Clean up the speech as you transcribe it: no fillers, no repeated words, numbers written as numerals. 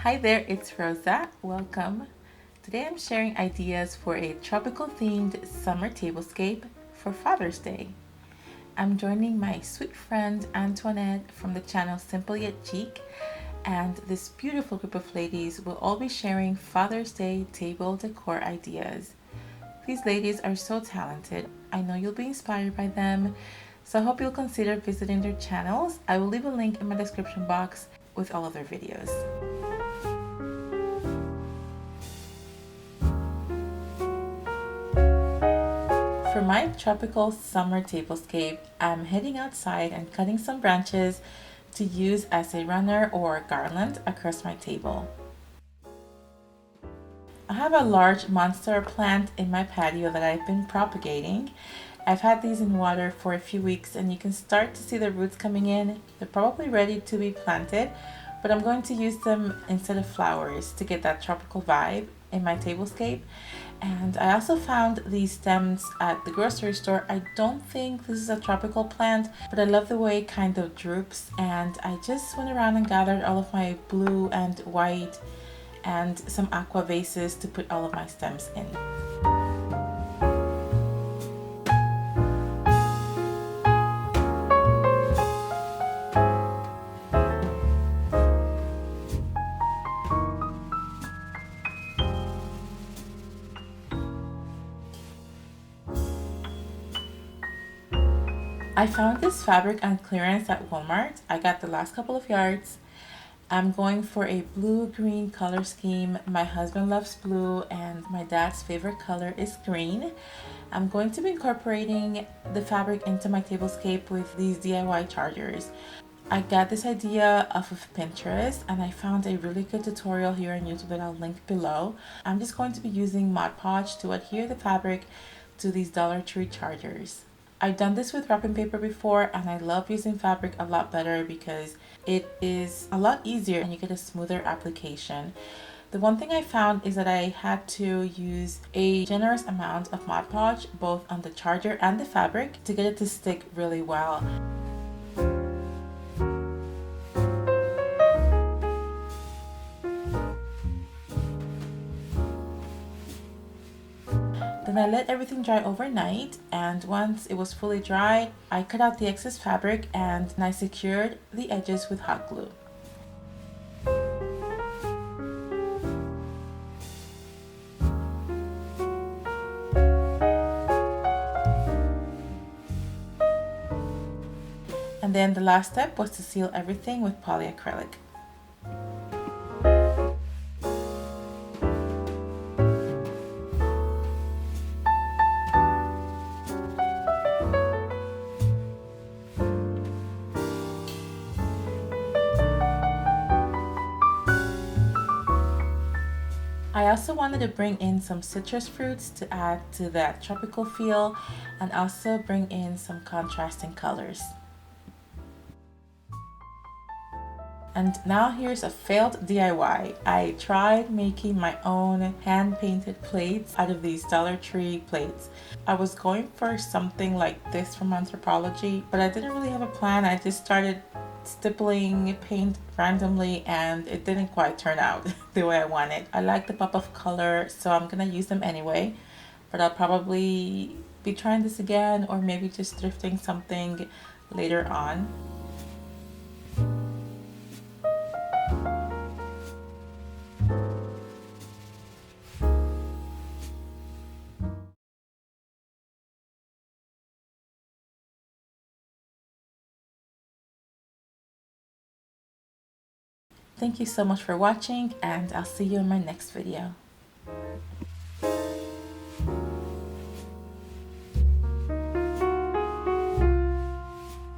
Hi there, it's Rosa. Welcome. Today I'm sharing ideas for a tropical themed summer tablescape for Father's Day. I'm joining my sweet friend Antoinette from the channel Simple Yet Chic, and this beautiful group of ladies will all be sharing Father's Day table decor ideas. These ladies are so talented. I know you'll be inspired by them, so I hope you'll consider visiting their channels. I will leave a link in my description box with all of their videos. For my tropical summer tablescape, I'm heading outside and cutting some branches to use as a runner or garland across my table. I have a large monstera plant in my patio that I've been propagating. I've had these in water for a few weeks and you can start to see the roots coming in. They're probably ready to be planted, but I'm going to use them instead of flowers to get that tropical vibe in my tablescape. And I also found these stems at the grocery store. I don't think this is a tropical plant, but I love the way it kind of droops, and I just went around and gathered all of my blue and white and some aqua vases to put all of my stems in. I found this fabric on clearance at Walmart. I got the last couple of yards. I'm going for a blue-green color scheme. My husband loves blue and my dad's favorite color is green. I'm going to be incorporating the fabric into my tablescape with these DIY chargers. I got this idea off of Pinterest and I found a really good tutorial here on YouTube that I'll link below. I'm just going to be using Mod Podge to adhere the fabric to these Dollar Tree chargers. I've done this with wrapping paper before and I love using fabric a lot better because it is a lot easier and you get a smoother application. The one thing I found is that I had to use a generous amount of Mod Podge both on the charger and the fabric to get it to stick really well. Then I let everything dry overnight, and once it was fully dried, I cut out the excess fabric and I secured the edges with hot glue. And then the last step was to seal everything with polyacrylic. I also wanted to bring in some citrus fruits to add to that tropical feel and also bring in some contrasting colors. And now here's a failed DIY. I tried making my own hand-painted plates out of these Dollar Tree plates. I was going for something like this from Anthropologie, but I didn't really have a plan. I just started stippling paint randomly and it didn't quite turn out the way I wanted. I like the pop of color, so I'm gonna use them anyway, but I'll probably be trying this again or maybe just thrifting something later on. Thank you so much for watching and I'll see you in my next video.